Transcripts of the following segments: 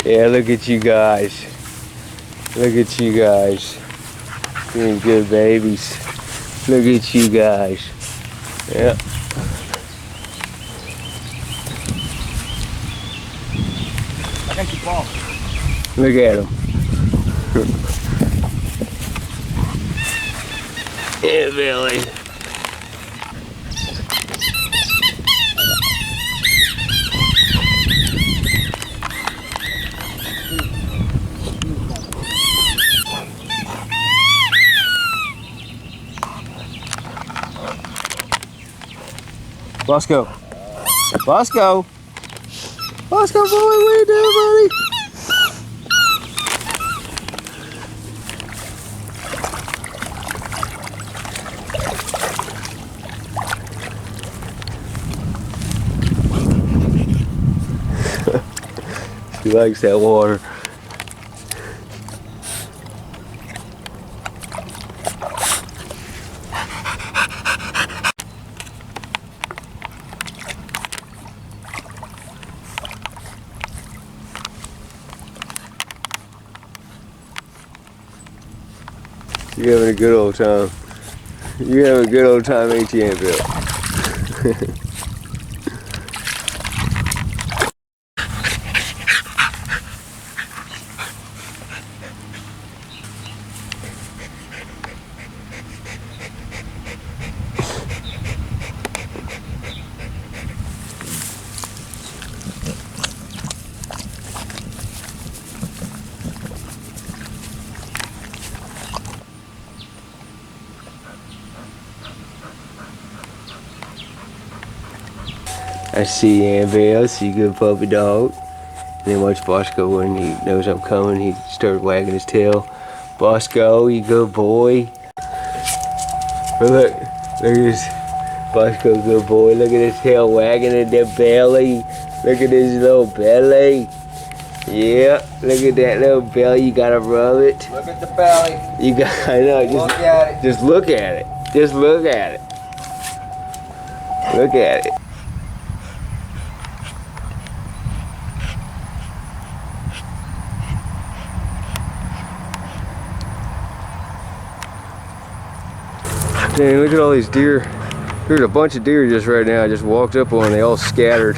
Yeah, look at you guys. Look at you guys. Doing good babies. Look at you guys. Yeah. I got your ball. Look at them. Yeah, Billy. Bosco. Bosco. Bosco, boy, what are you doing, buddy? He likes that water. You're having a good old time. You're having a good old time, ain't you, Aunt Bill? I see Aunt Bill, I see good puppy dog. And then watch Bosco when he knows I'm coming, he starts wagging his tail. Bosco, you good boy. But look at this. Bosco, good boy. Look at his tail wagging at that belly. Look at his little belly. Yeah, look at that little belly. You gotta rub it. Look at the belly. You got, I know. Look at it. Just look at it. Just look at it. Look at it. Dang, look at all these deer. There's a bunch of deer just right now. I just walked up on, they all scattered.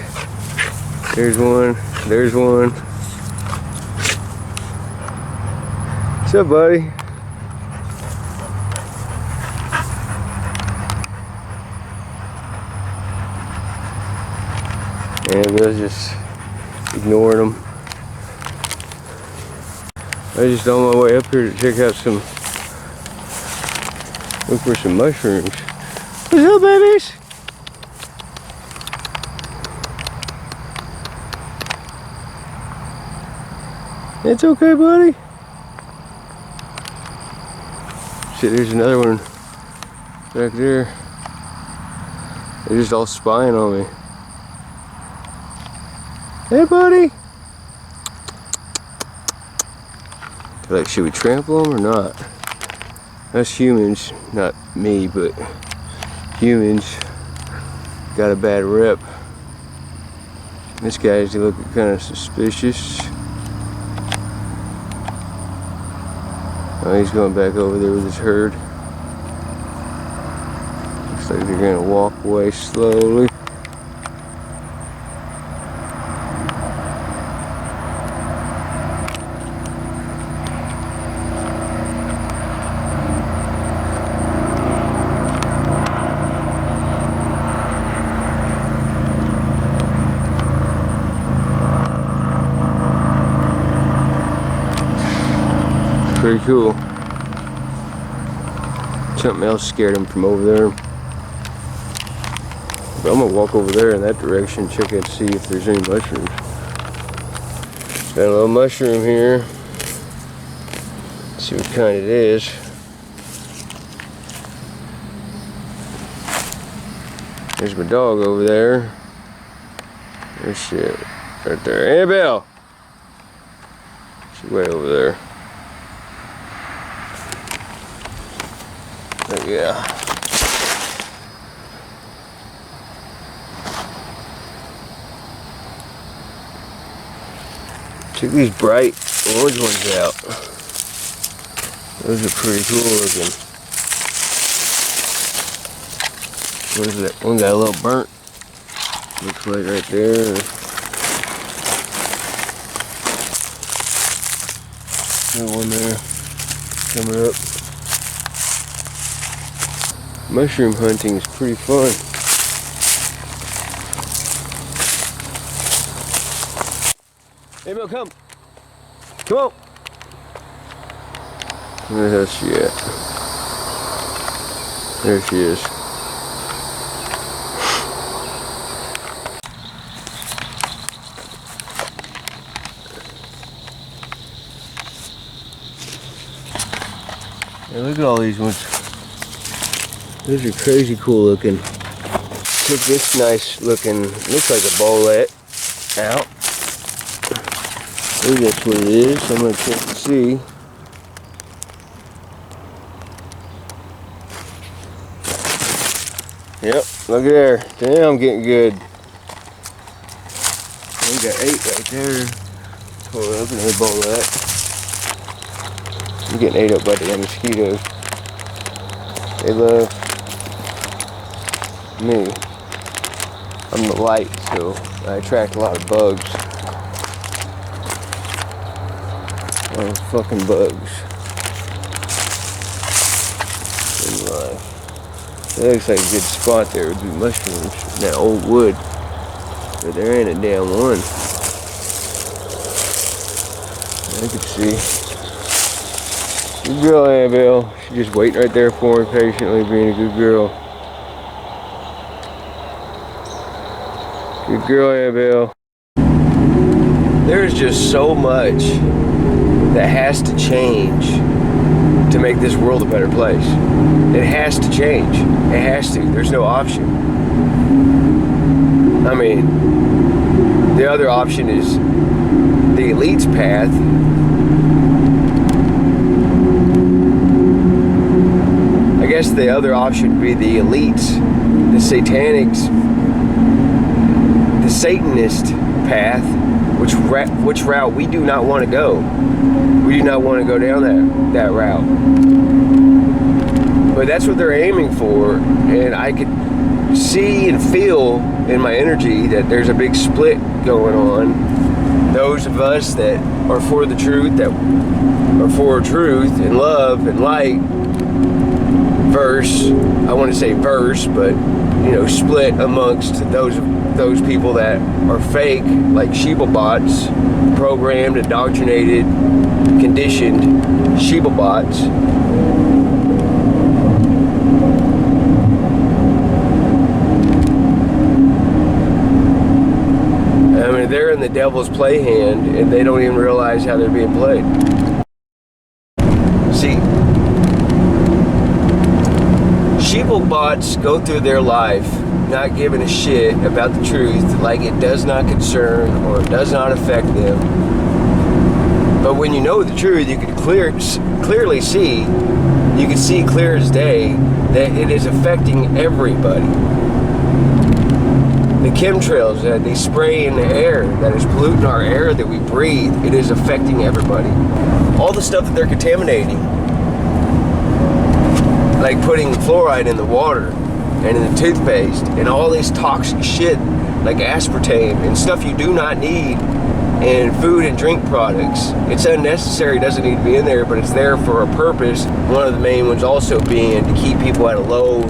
There's one, there's one. What's up, buddy? And I was just ignoring them. I was just on my way up here to check out some, look for some mushrooms. What's up, babies? It's okay, buddy. Shit, there's another one back there. They're just all spying on me. Hey, buddy. Like, should we trample them or not? Us humans, not me, but humans got a bad rep. This guy's looking kind of suspicious. Oh, he's going back over there with his herd. Looks like they're gonna walk away slowly. Pretty cool. Something else scared him from over there. But I'm gonna walk over there in that direction, check and see if there's any mushrooms. Got a little mushroom here. Let's see what kind it is. There's my dog over there. There's shit right there. Annabelle! She's way over there. But yeah. Check these bright orange ones out. Those are pretty cool looking. What is that? One got a little burnt. Looks like right there. Another one there. Coming up. Mushroom hunting is pretty fun. Hey Bill, come. Come on. Where the hell's she at? There she is. Hey, look at all these ones. Those are crazy cool looking. Check this nice looking, looks like a bowlet out. Maybe that's what it is. I'm gonna check to see. Yep, look at there. Damn, I'm getting good. We got 8 right there. Hold up, another bowlet. I'm getting ate up by the mosquitoes. They love me. I'm the light, so I attract a lot of bugs. A lot of fucking bugs in life. That looks like a good spot there would be mushrooms in that old wood. But there ain't a damn one. I can see. Good girl, Annabelle. She's just waiting right there for me, patiently being a good girl. Good girl, Annabelle. There's just so much that has to change to make this world a better place. It has to change. It has to. There's no option. I mean, the other option is the elite's path. I guess the other option would be the elites, the satanics, the Satanist path, which route we do not want to go. We do not want to go down that route. But that's what they're aiming for, and I could see and feel in my energy that there's a big split going on. Those of us that are for the truth, that are for truth and love and light, verse, I want to say verse, but you know, split amongst those people that are fake, like Sheba bots, programmed, indoctrinated, conditioned Sheba bots. I mean, they're in the devil's play hand and they don't even realize how they're being played. See, Sheba bots go through their life not giving a shit about the truth, like it does not concern or does not affect them. But when you know the truth, you can clearly see, you can see clear as day that it is affecting everybody. The chemtrails that they spray in the air, that is polluting our air that we breathe, it is affecting everybody. All the stuff that they're contaminating, like putting fluoride in the water and in the toothpaste and all this toxic shit like aspartame and stuff you do not need in food and drink products. It's unnecessary, doesn't need to be in there, but it's there for a purpose. One of the main ones also being to keep people at a low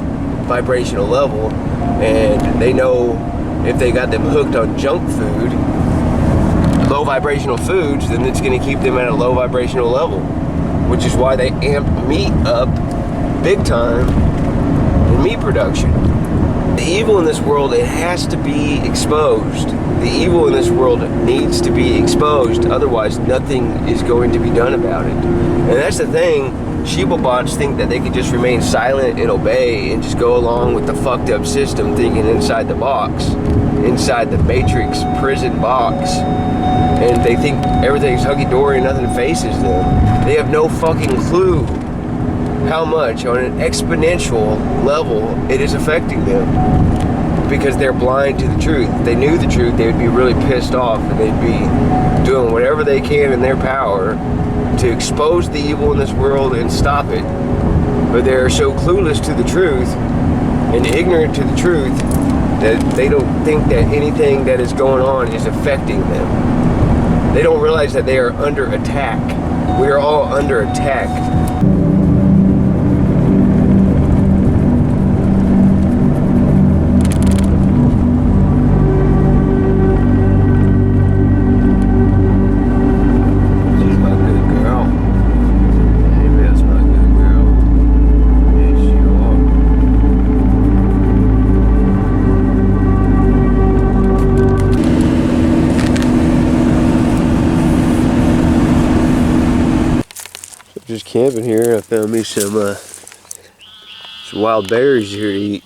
vibrational level, and they know if they got them hooked on junk food, low vibrational foods, then it's going to keep them at a low vibrational level, which is why they amp meat up big time in meat production. The evil in this world, it has to be exposed. The evil in this world needs to be exposed, otherwise nothing is going to be done about it. And that's the thing, Sheba bots think that they can just remain silent and obey and just go along with the fucked up system, thinking inside the box, inside the Matrix prison box. And they think everything's hunky-dory and nothing faces them. They have no fucking clue how much on an exponential level it is affecting them. because they're blind to the truth. If they knew the truth, they would be really pissed off, and they'd be doing whatever they can in their power to expose the evil in this world and stop it. But they're so clueless to the truth and ignorant to the truth that they don't think that anything that is going on is affecting them. They don't realize that they are under attack. We are all under attack. Just camping here. I found me some wild berries here to eat.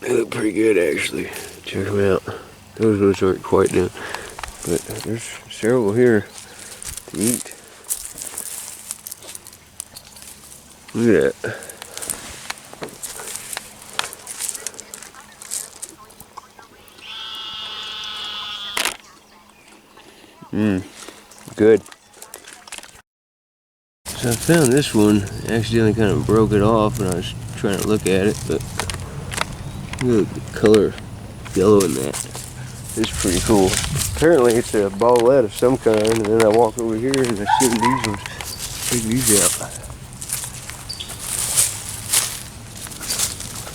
They look pretty good, actually. Check them out. Those ones aren't quite done, but there's several here to eat. Look at that. Good. So I found this one, accidentally kind of broke it off when I was trying to look at it, but look at the color yellow in that. It's pretty cool. Apparently it's a ballette of some kind, and then I walk over here and I see these ones. Check these out.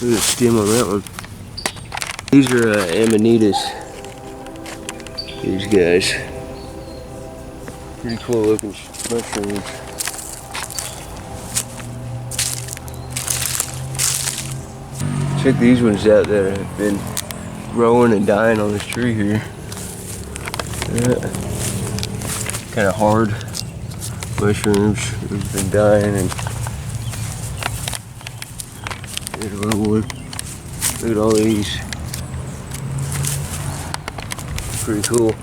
Look at the stem on that one. These are amanitas. These guys. Pretty cool looking mushrooms. Check these ones out that have been growing and dying on this tree here. Kind of hard mushrooms have been dying, and there's another one. Look at all these. Pretty cool.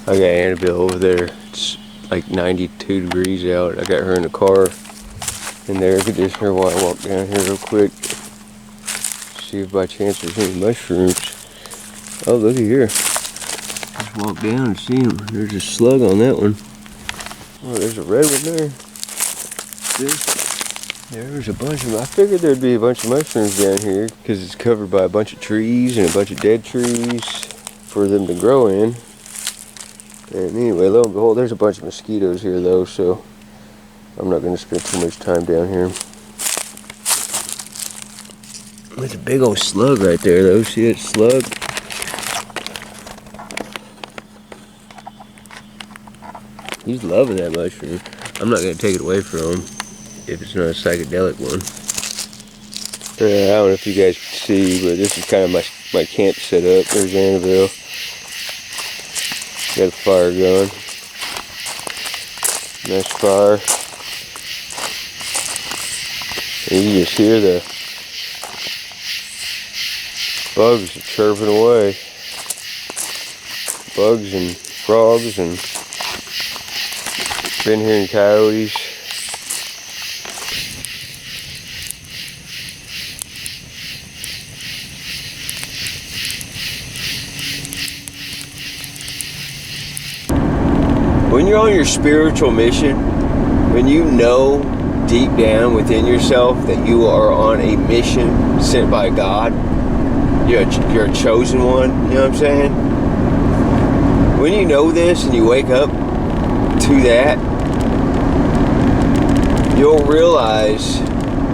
I got Annabelle over there. It's like 92 degrees out. I got her in the car in the air conditioner while I walk down here real quick. See if by chance there's any mushrooms. Oh, look at here. Just walk down and see them. There's a slug on that one. Oh, there's a red one there. There's a bunch of them. I figured there'd be a bunch of mushrooms down here because it's covered by a bunch of trees and a bunch of dead trees for them to grow in. And anyway, lo and behold, there's a bunch of mosquitoes here though, so I'm not going to spend too much time down here. There's a big old slug right there though. See that slug? He's loving that mushroom. I'm not going to take it away from him if it's not a psychedelic one. I don't know if you guys can see, but this is kind of my camp setup. There's Annabelle. Got a fire going. Nice fire. And you just hear the bugs chirping away. Bugs and frogs, and been hearing coyotes. When you're on your spiritual mission, when you know deep down within yourself that you are on a mission sent by God, you're a chosen one, you know what I'm saying? When you know this and you wake up to that, you'll realize,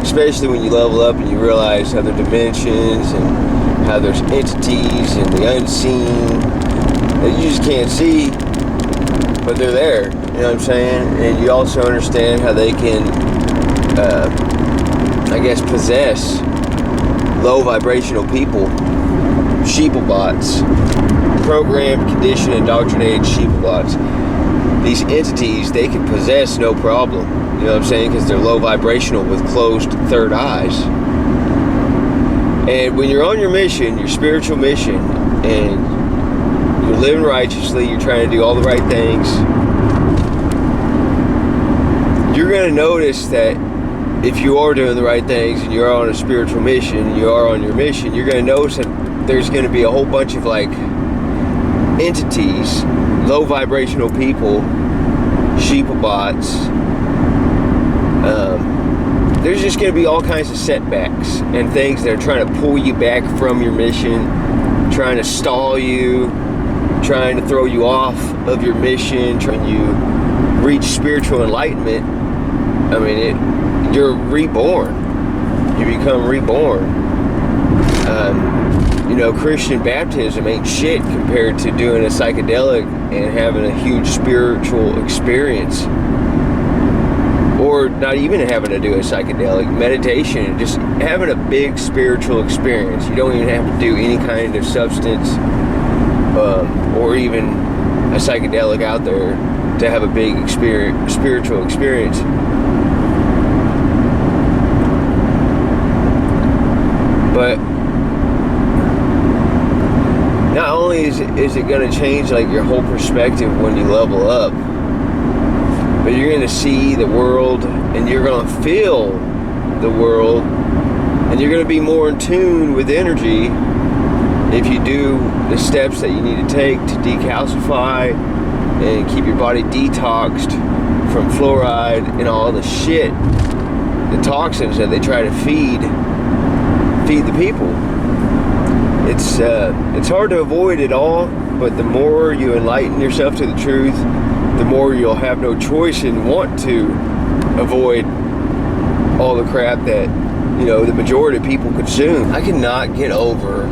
especially when you level up and you realize how there are dimensions and how there's entities and the unseen that you just can't see, but they're there, you know what I'm saying? And you also understand how they can, I guess, possess low vibrational people, sheeplebots, programmed, conditioned, indoctrinated sheeplebots. These entities, they can possess no problem, you know what I'm saying? Because they're low vibrational with closed third eyes. And when you're on your mission, your spiritual mission, and you're living righteously, you're trying to do all the right things, you're going to notice that if you are doing the right things and you're on a spiritual mission, you are on your mission, you're going to notice that there's going to be a whole bunch of like entities, low vibrational people, sheepabots. There's just going to be all kinds of setbacks and things that are trying to pull you back from your mission, trying to stall you, trying to throw you off of your mission. When you reach spiritual enlightenment, I mean, you're reborn. You become reborn. You know, Christian baptism ain't shit compared to doing a psychedelic and having a huge spiritual experience. Or not even having to do a psychedelic, meditation, just having a big spiritual experience. You don't even have to do any kind of substance or even a psychedelic out there to have a big spiritual experience. But not only is it going to change like your whole perspective when you level up, but you're going to see the world and you're going to feel the world and you're going to be more in tune with energy if you do the steps that you need to take to decalcify and keep your body detoxed from fluoride and all the shit, the toxins that they try to feed the people. It's hard to avoid it all, but the more you enlighten yourself to the truth, the more you'll have no choice and want to avoid all the crap that, you know, the majority of people consume. I cannot get over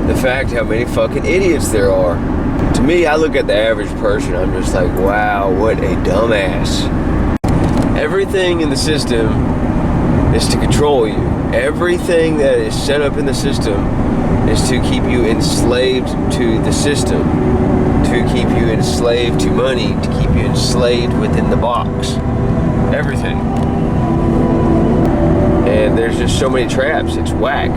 the fact how many fucking idiots there are. To me, I look at the average person, I'm just like, wow, what a dumbass. Everything in the system is to control you. Everything that is set up in the system is to keep you enslaved to the system, to keep you enslaved to money, to keep you enslaved within the box. Everything. And there's just so many traps. It's whack.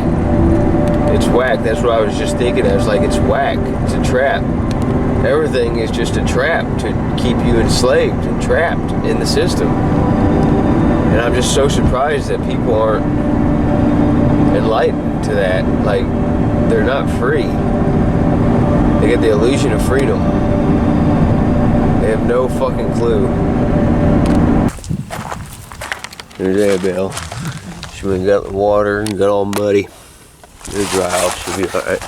It's whack. That's what I was just thinking. I was like, it's whack. It's a trap. Everything is just a trap to keep you enslaved and trapped in the system. And I'm just so surprised that people aren't enlightened to that. Like, they're not free. They get the illusion of freedom. They have no fucking clue. There's Annabelle. She went and got the water and got all muddy. It'll dry off, she'll be alright.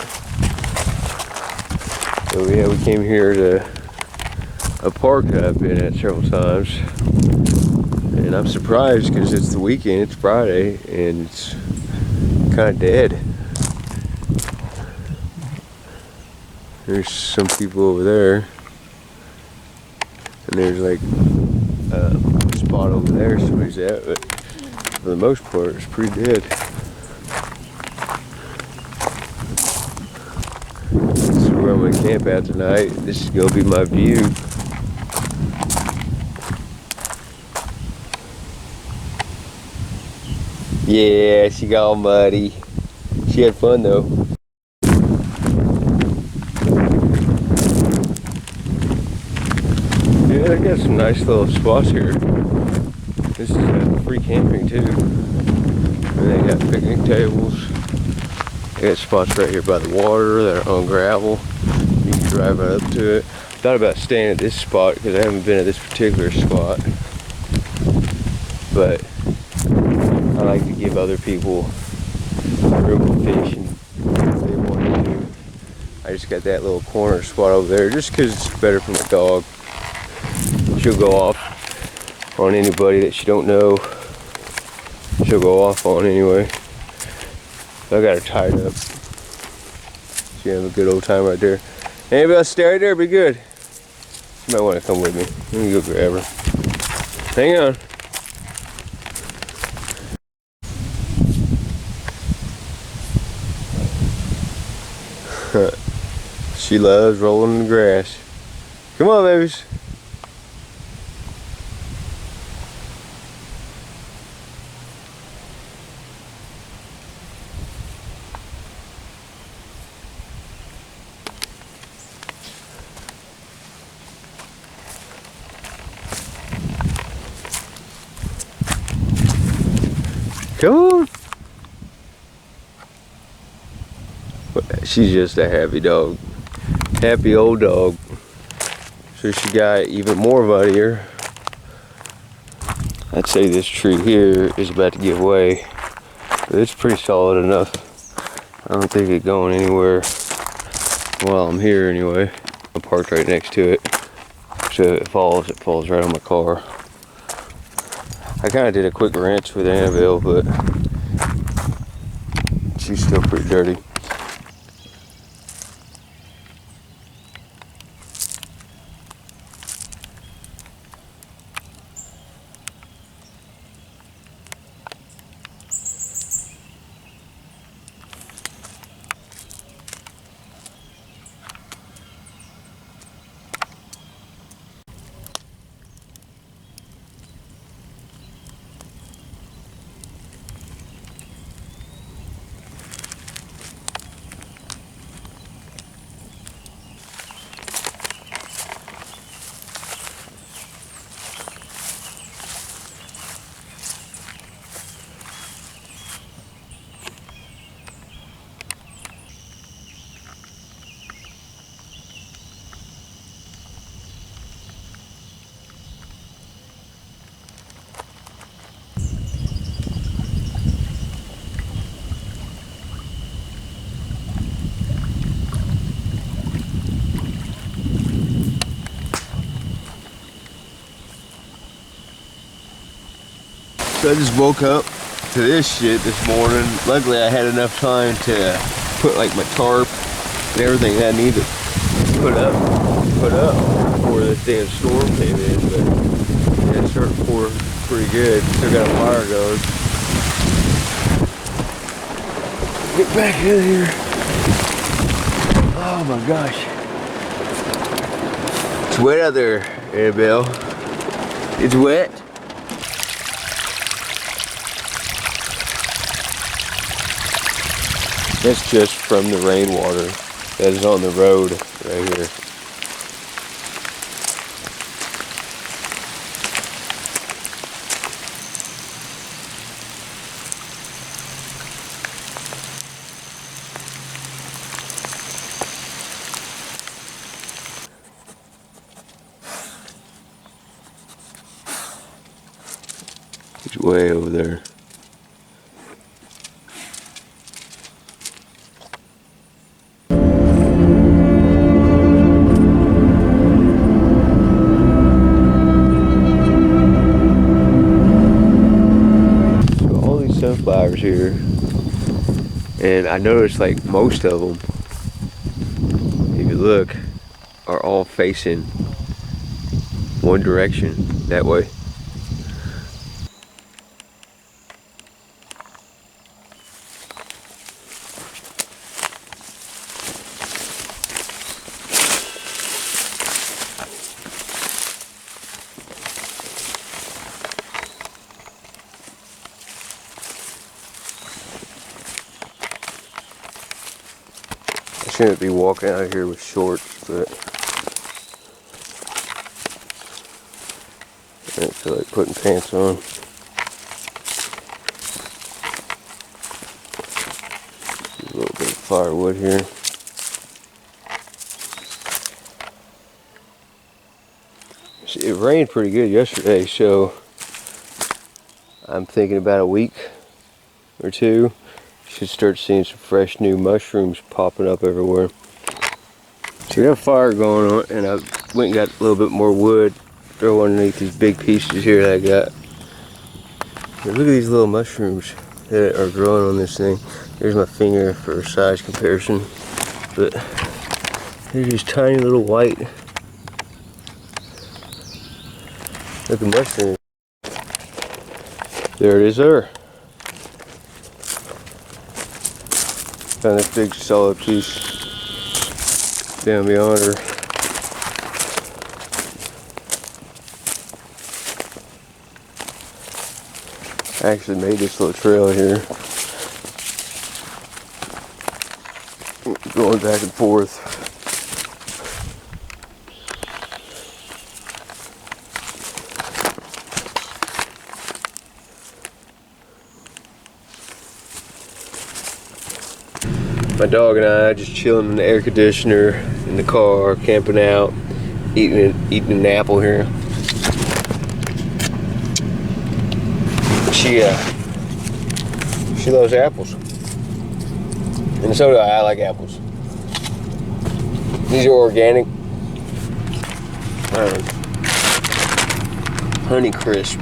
So yeah, we came here to a park that I've been at several times. And I'm surprised because it's the weekend, it's Friday, and it's kind of dead. There's some people over there, and there's like a spot over there somebody's at, but for the most part it's pretty dead. This is where I'm gonna camp at tonight. This is gonna be my view. Yeah, she got all muddy. She had fun though. Yeah, they got some nice little spots here. This is free camping too. And they got picnic tables. They got spots right here by the water that are on gravel. You can drive right up to it. Thought about staying at this spot because I haven't been at this particular spot. But I like to give other people room to fish and if they want to. I just got that little corner spot over there just because it's better for my dog. She'll go off on anybody that she don't know. She'll go off on anyway. I got her tied up. She have a good old time right there. Anybody else stay right there? Be good. You might want to come with me. Let me go grab her. Hang on. She loves rolling in the grass. Come on, babies. Come on. She's just a happy dog. Happy old dog. So she got even more mud here. I'd say this tree here is about to give way. But it's pretty solid enough. I don't think it's going anywhere while I'm here anyway. I'm parked right next to it. So if it falls right on my car. I kind of did a quick rinse with Annabelle, but she's still pretty dirty. So I just woke up to this shit this morning. Luckily I had enough time to put like my tarp and everything that I need to put up before this damn storm came in. But yeah, it started to pour pretty good. Still got a fire going. Get back in here. Oh my gosh. It's wet out there, Annabelle. It's wet. That's just from the rainwater that is on the road right here. It's way over there. Sunflowers here, and I noticed like most of them, if you look, are all facing one direction, that way. I shouldn't be walking out here with shorts, but I don't feel like putting pants on. A little bit of firewood here. It rained pretty good yesterday, so I'm thinking about a week or two. Should start seeing some fresh new mushrooms popping up everywhere. So we got a fire going on, and I went and got a little bit more wood, throw underneath these big pieces here that I got. But look at these little mushrooms that are growing on this thing. There's my finger for size comparison, but they're just tiny little white looking mushrooms. There it is there. Found this big solid piece down beyond her. I actually made this little trail here, going back and forth. My dog and I just chilling in the air conditioner in the car, camping out, eating an apple here. She loves apples, and so do I. I like apples. These are organic, Honey Crisp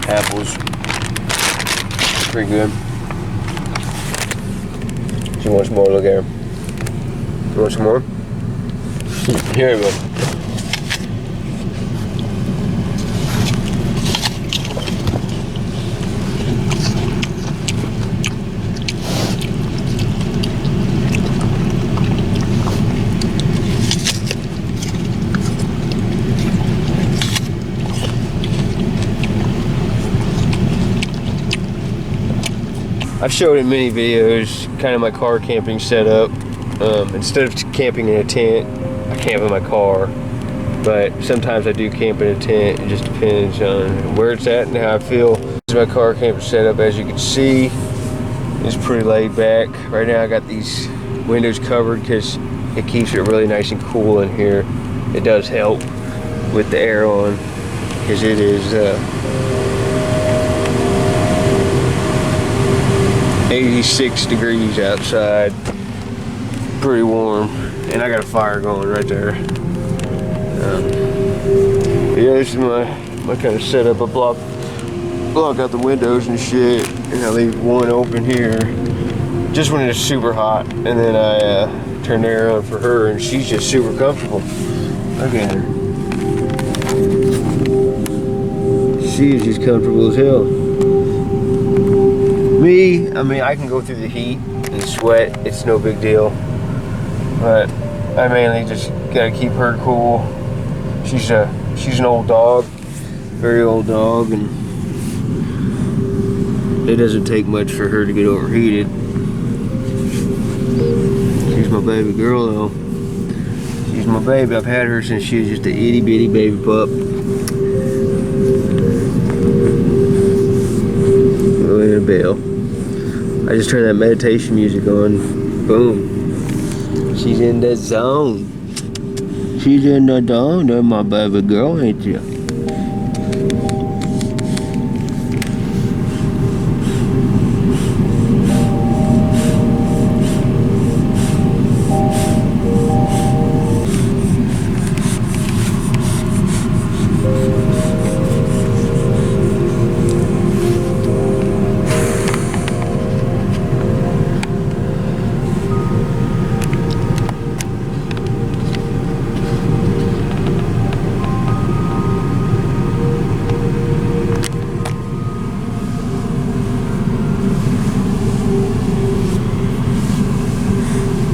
apples. Pretty good. She wants more. Look at her. You want some more? Here we go. I've showed in many videos kind of my car camping setup. Instead of camping in a tent, I camp in my car. But sometimes I do camp in a tent. It just depends on where it's at and how I feel. This is my car camping setup. As you can see, it's pretty laid back. Right now I got these windows covered because it keeps it really nice and cool in here. It does help with the air on because it is 86 degrees outside, pretty warm, and I got a fire going right there. Yeah, this is my kind of setup. I block out the windows and shit, and I leave one open here just when it's super hot, and then I turn the air on for her, and she's just super comfortable. Look at her. She is just comfortable as hell. Me, I mean, I can go through the heat and sweat. It's no big deal. But I mainly just gotta keep her cool. She's an old dog, very old dog, and it doesn't take much for her to get overheated. She's my baby girl, though. She's my baby. I've had her since she was just a itty bitty baby pup. Ring a bell. I just turned that meditation music on. Boom. She's in the zone. She's in the zone. That's my baby girl, ain't you?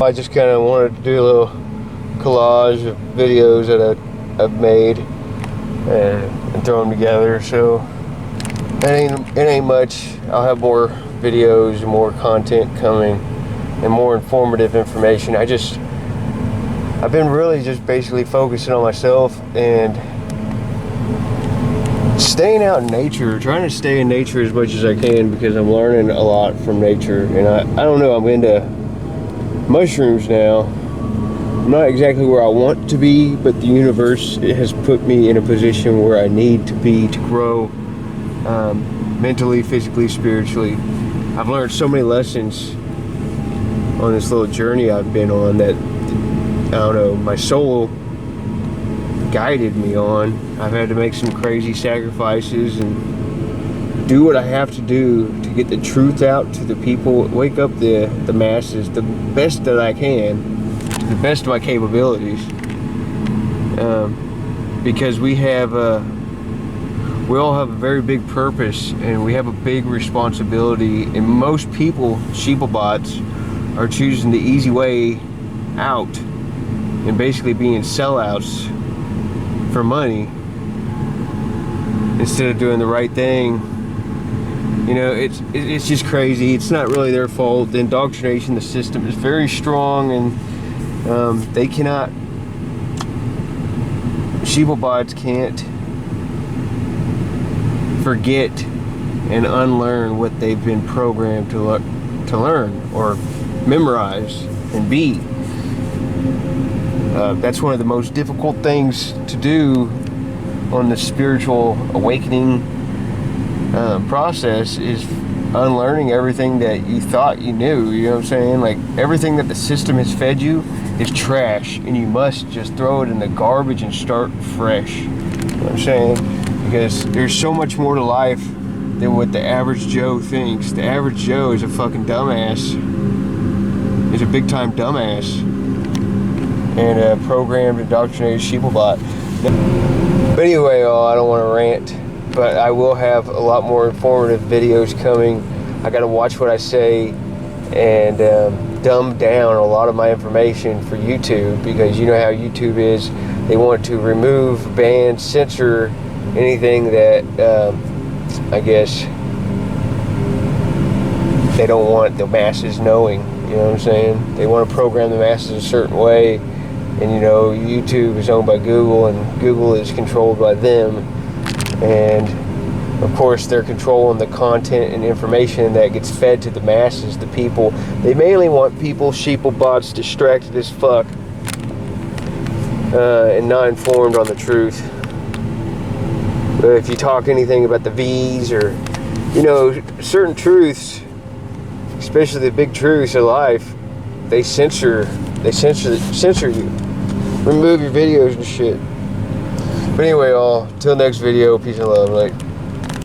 I just kind of wanted to do a little collage of videos that I've made and throw them together. So it ain't much. I'll have more videos and more content coming and more informative information. I've been really just basically focusing on myself and staying out in nature, trying to stay in nature as much as I can because I'm learning a lot from nature. And I don't know, I'm into mushrooms now. I'm not exactly where I want to be, but the universe has put me in a position where I need to be to grow mentally, physically, spiritually. I've learned so many lessons on this little journey I've been on that, I don't know, my soul guided me on. I've had to make some crazy sacrifices and do what I have to do to get the truth out to the people, wake up the masses the best that I can, to the best of my capabilities. Because we all have a very big purpose and we have a big responsibility, and most people, sheeplebots, are choosing the easy way out and basically being sellouts for money instead of doing the right thing. You know, it's just crazy. It's not really their fault. The indoctrination, the system is very strong, and they cannot, sheeplebots can't forget and unlearn what they've been programmed to learn or memorize. and be. That's one of the most difficult things to do on the spiritual awakening process, is unlearning everything that you thought you knew. You know what I'm saying? Like, everything that the system has fed you is trash, and you must just throw it in the garbage and start fresh. You know what I'm saying? Because there's so much more to life than what the average Joe thinks. The average Joe is a fucking dumbass. He's a big time dumbass. And a programmed, indoctrinated sheeplebot. But anyway, I don't want to rant, but I will have a lot more informative videos coming. I got to watch what I say and dumb down a lot of my information for YouTube, because you know how YouTube is. They want to remove, ban, censor anything that I guess they don't want the masses knowing. You know what I'm saying? They want to program the masses a certain way. And you know, YouTube is owned by Google, and Google is controlled by them. And of course, they're controlling the content and information that gets fed to the masses, the people. They mainly want people, sheeplebots, distracted as fuck, and not informed on the truth. But if you talk anything about the V's, or, you know, certain truths, especially the big truths of life, they censor you. Remove your videos and shit. But anyway, till next video, peace and love. Like.